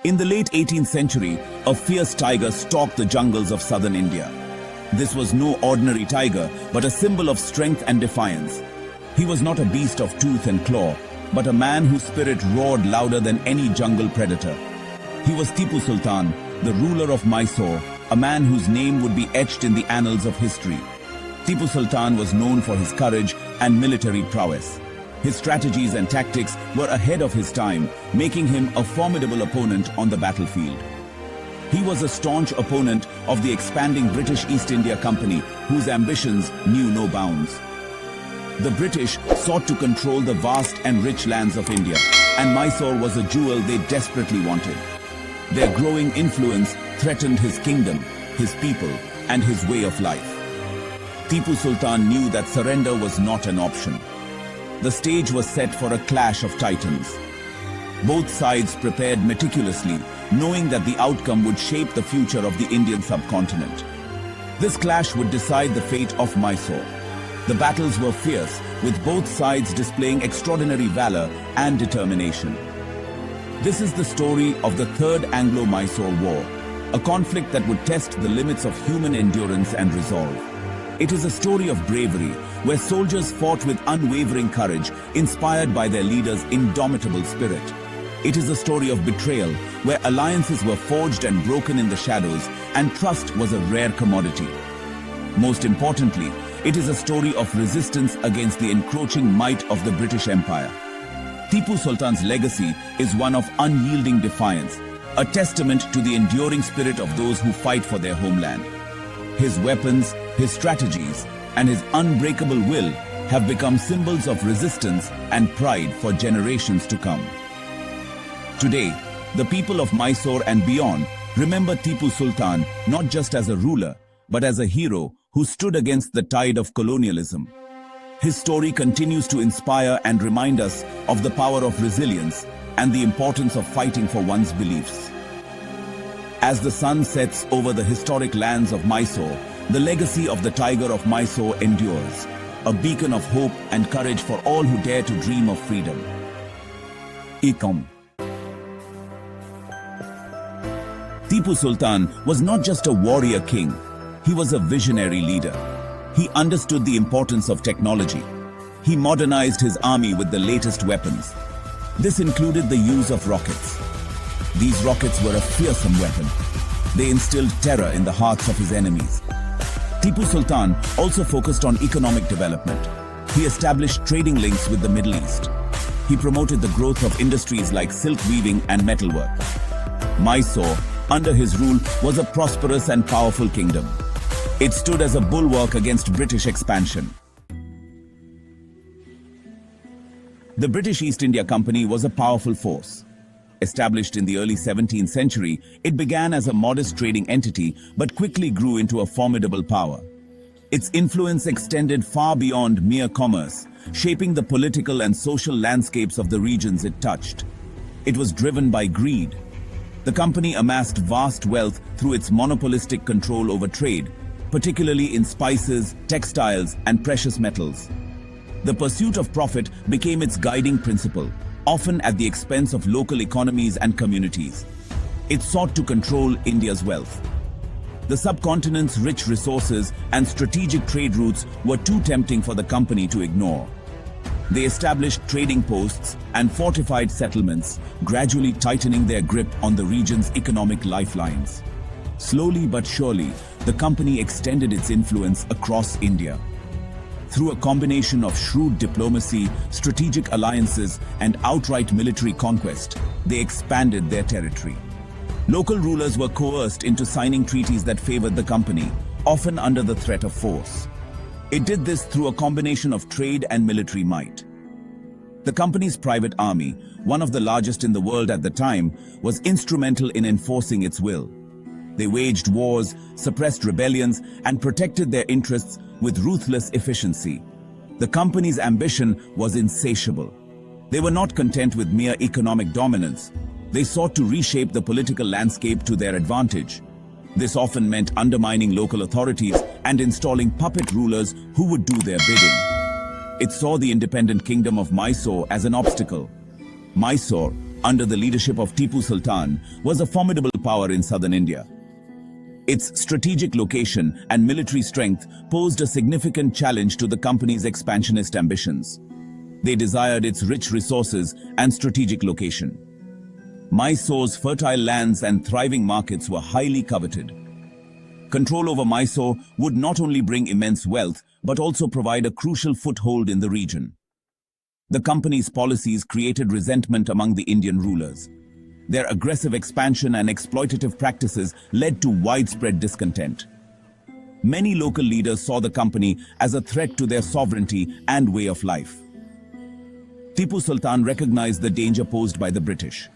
In the late 18th century, a fierce tiger stalked the jungles of southern India. This was no ordinary tiger, but a symbol of strength and defiance. He was not a beast of tooth and claw, but a man whose spirit roared louder than any jungle predator. He was Tipu Sultan, the ruler of Mysore, a man whose name would be etched in the annals of history. Tipu Sultan was known for his courage and military prowess. His strategies and tactics were ahead of his time, making him a formidable opponent on the battlefield. He was a staunch opponent of the expanding British East India Company, whose ambitions knew no bounds. The British sought to control the vast and rich lands of India, and Mysore was a jewel they desperately wanted. Their growing influence threatened his kingdom, his people, and his way of life. Tipu Sultan knew that surrender was not an option. The stage was set for a clash of titans. Both sides prepared meticulously, knowing that the outcome would shape the future of the Indian subcontinent. This clash would decide the fate of Mysore. The battles were fierce, with both sides displaying extraordinary valor and determination. This is the story of the Third Anglo-Mysore War, a conflict that would test the limits of human endurance and resolve. It is a story of bravery, where soldiers fought with unwavering courage, inspired by their leader's indomitable spirit. It is a story of betrayal, where alliances were forged and broken in the shadows, and trust was a rare commodity. Most importantly, it is a story of resistance against the encroaching might of the British Empire. Tipu Sultan's legacy is one of unyielding defiance, a testament to the enduring spirit of those who fight for their homeland. His weapons, his strategies, and his unbreakable will have become symbols of resistance and pride for generations to come. Today, the people of Mysore and beyond remember Tipu Sultan not just as a ruler, but as a hero who stood against the tide of colonialism. His story continues to inspire and remind us of the power of resilience and the importance of fighting for one's beliefs. As the sun sets over the historic lands of Mysore, the legacy of the Tiger of Mysore endures, a beacon of hope and courage for all who dare to dream of freedom. Tipu Sultan was not just a warrior king, he was a visionary leader. He understood the importance of technology. He modernized his army with the latest weapons. This included the use of rockets. These rockets were a fearsome weapon. They instilled terror in the hearts of his enemies. Tipu Sultan also focused on economic development. He established trading links with the Middle East. He promoted the growth of industries like silk weaving and metalwork. Mysore, under his rule, was a prosperous and powerful kingdom. It stood as a bulwark against British expansion. The British East India Company was a powerful force. Established in the early 17th century, it began as a modest trading entity but quickly grew into a formidable power. Its influence extended far beyond mere commerce, shaping the political and social landscapes of the regions it touched. It was driven by greed. The company amassed vast wealth through its monopolistic control over trade, particularly in spices, textiles, and precious metals. The pursuit of profit became its guiding principle, often at the expense of local economies and communities. It sought to control India's wealth. The subcontinent's rich resources and strategic trade routes were too tempting for the company to ignore. They established trading posts and fortified settlements, gradually tightening their grip on the region's economic lifelines. Slowly but surely, the company extended its influence across India. Through a combination of shrewd diplomacy, strategic alliances, and outright military conquest, they expanded their territory. Local rulers were coerced into signing treaties that favored the company, often under the threat of force. It did this through a combination of trade and military might. The company's private army, one of the largest in the world at the time, was instrumental in enforcing its will. They waged wars, suppressed rebellions, and protected their interests with ruthless efficiency. The company's ambition was insatiable. They were not content with mere economic dominance. They sought to reshape the political landscape to their advantage. This often meant undermining local authorities and installing puppet rulers who would do their bidding. It saw the independent Kingdom of Mysore as an obstacle. Mysore, under the leadership of Tipu Sultan, was a formidable power in southern India. Its strategic location and military strength posed a significant challenge to the company's expansionist ambitions. They desired its rich resources and strategic location. Mysore's fertile lands and thriving markets were highly coveted. Control over Mysore would not only bring immense wealth, but also provide a crucial foothold in the region. The company's policies created resentment among the Indian rulers. Their aggressive expansion and exploitative practices led to widespread discontent. Many local leaders saw the company as a threat to their sovereignty and way of life. Tipu Sultan recognized the danger posed by the British.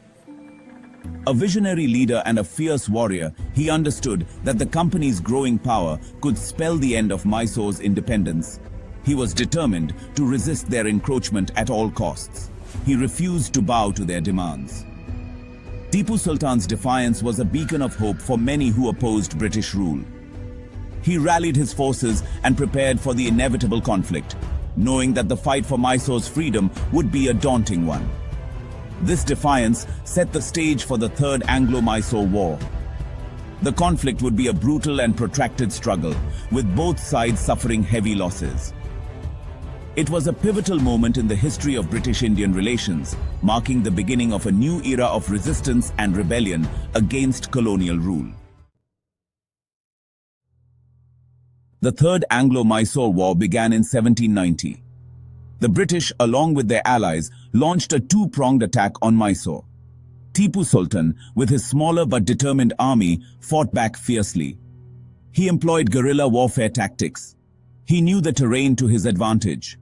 A visionary leader and a fierce warrior, he understood that the company's growing power could spell the end of Mysore's independence. He was determined to resist their encroachment at all costs. He refused to bow to their demands. Tipu Sultan's defiance was a beacon of hope for many who opposed British rule. He rallied his forces and prepared for the inevitable conflict, knowing that the fight for Mysore's freedom would be a daunting one. This defiance set the stage for the Third Anglo-Mysore War. The conflict would be a brutal and protracted struggle, with both sides suffering heavy losses. It was a pivotal moment in the history of British-Indian relations, marking the beginning of a new era of resistance and rebellion against colonial rule. The Third Anglo-Mysore War began in 1790. The British, along with their allies, launched a two-pronged attack on Mysore. Tipu Sultan, with his smaller but determined army, fought back fiercely. He employed guerrilla warfare tactics. He knew the terrain to his advantage.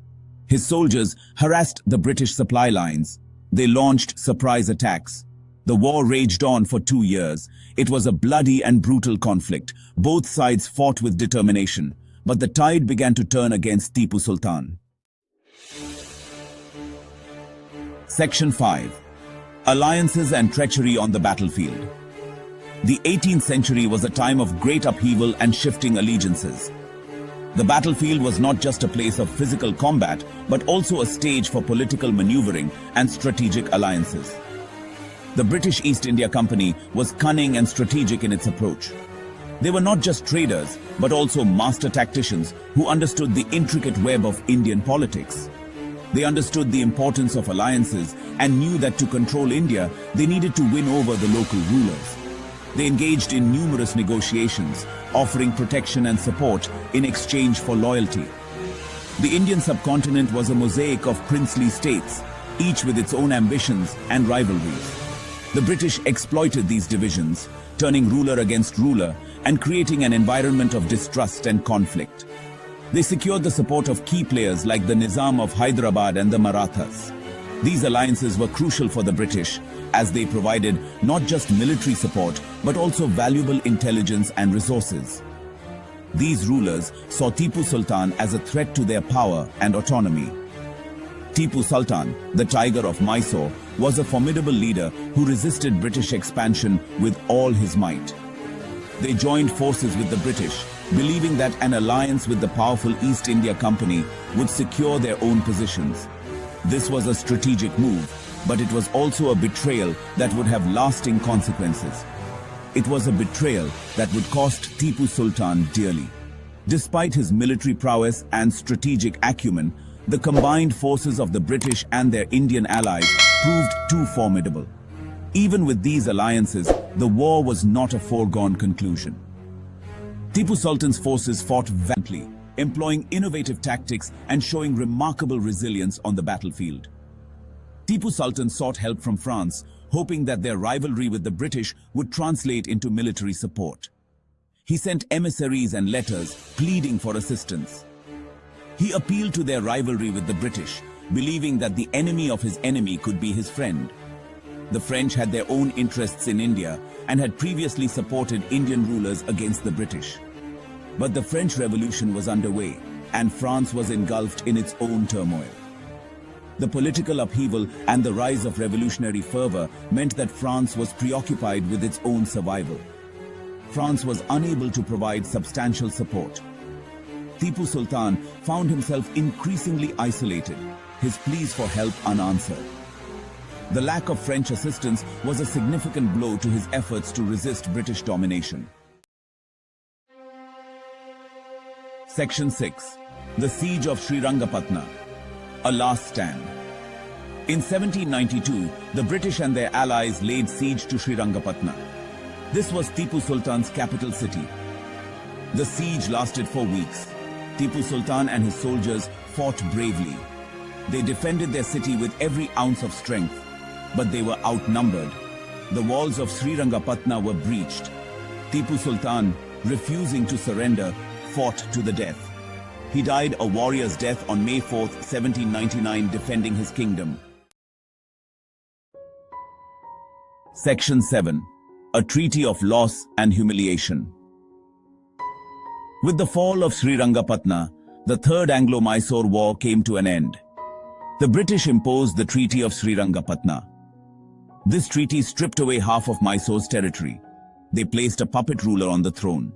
His soldiers harassed the British supply lines. They launched surprise attacks. The war raged on for 2 years. It was a bloody and brutal conflict. Both sides fought with determination, but the tide began to turn against Tipu Sultan. Section 5. Alliances and Treachery on the Battlefield. The 18th century was a time of great upheaval and shifting allegiances. The battlefield was not just a place of physical combat, but also a stage for political maneuvering and strategic alliances. The British East India Company was cunning and strategic in its approach. They were not just traders, but also master tacticians who understood the intricate web of Indian politics. They understood the importance of alliances and knew that to control India, they needed to win over the local rulers. They engaged in numerous negotiations, offering protection and support in exchange for loyalty. The Indian subcontinent was a mosaic of princely states, each with its own ambitions and rivalries. The British exploited these divisions, turning ruler against ruler and creating an environment of distrust and conflict. They secured the support of key players like the Nizam of Hyderabad and the Marathas. These alliances were crucial for the British, as they provided not just military support, but also valuable intelligence and resources. These rulers saw Tipu Sultan as a threat to their power and autonomy. Tipu Sultan, the Tiger of Mysore, was a formidable leader who resisted British expansion with all his might. They joined forces with the British, believing that an alliance with the powerful East India Company would secure their own positions. This was a strategic move, but it was also a betrayal that would have lasting consequences. It was a betrayal that would cost Tipu Sultan dearly. Despite his military prowess and strategic acumen, the combined forces of the British and their Indian allies proved too formidable. Even with these alliances, the war was not a foregone conclusion. Tipu Sultan's forces fought valiantly, employing innovative tactics and showing remarkable resilience on the battlefield. Tipu Sultan sought help from France, hoping that their rivalry with the British would translate into military support. He sent emissaries and letters pleading for assistance. He appealed to their rivalry with the British, believing that the enemy of his enemy could be his friend. The French had their own interests in India and had previously supported Indian rulers against the British. But the French Revolution was underway, and France was engulfed in its own turmoil. The political upheaval and the rise of revolutionary fervor meant that France was preoccupied with its own survival. France was unable to provide substantial support. Tipu Sultan found himself increasingly isolated, his pleas for help unanswered. The lack of French assistance was a significant blow to his efforts to resist British domination. Section 6. The Siege of Srirangapatna. A last stand. In 1792, the British and their allies laid siege to Srirangapatna. This was Tipu Sultan's capital city. The siege lasted for weeks. Tipu Sultan and his soldiers fought bravely. They defended their city with every ounce of strength, but they were outnumbered. The walls of Srirangapatna were breached. Tipu Sultan, refusing to surrender, fought to the death. He died a warrior's death on May 4, 1799, defending his kingdom. Section 7. A Treaty of Loss and Humiliation. With the fall of Srirangapatna, the Third Anglo-Mysore War came to an end. The British imposed the Treaty of Srirangapatna. This treaty stripped away half of Mysore's territory. They placed a puppet ruler on the throne.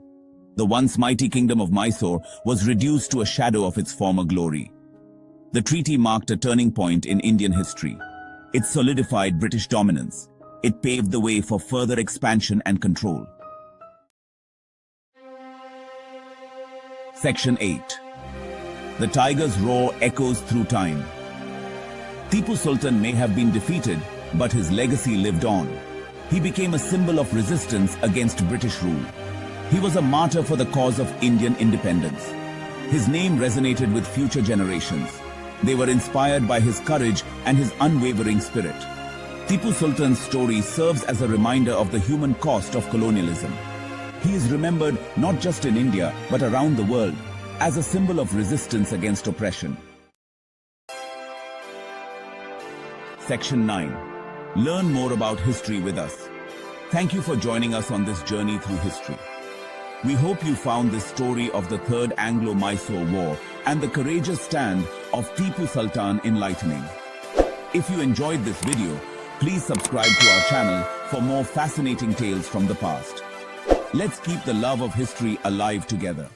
The once mighty Kingdom of Mysore was reduced to a shadow of its former glory. The treaty marked a turning point in Indian history. It solidified British dominance. It paved the way for further expansion and control. Section 8. The tiger's roar echoes through time. Tipu Sultan may have been defeated, but his legacy lived on. He became a symbol of resistance against British rule. He was a martyr for the cause of Indian independence. His name resonated with future generations. They were inspired by his courage and his unwavering spirit. Tipu Sultan's story serves as a reminder of the human cost of colonialism. He is remembered not just in India, but around the world, as a symbol of resistance against oppression. Section 9. Learn more about history with us. Thank you for joining us on this journey through history. We hope you found this story of the Third Anglo-Mysore War and the courageous stand of Tipu Sultan enlightening. If you enjoyed this video, please subscribe to our channel for more fascinating tales from the past. Let's keep the love of history alive together.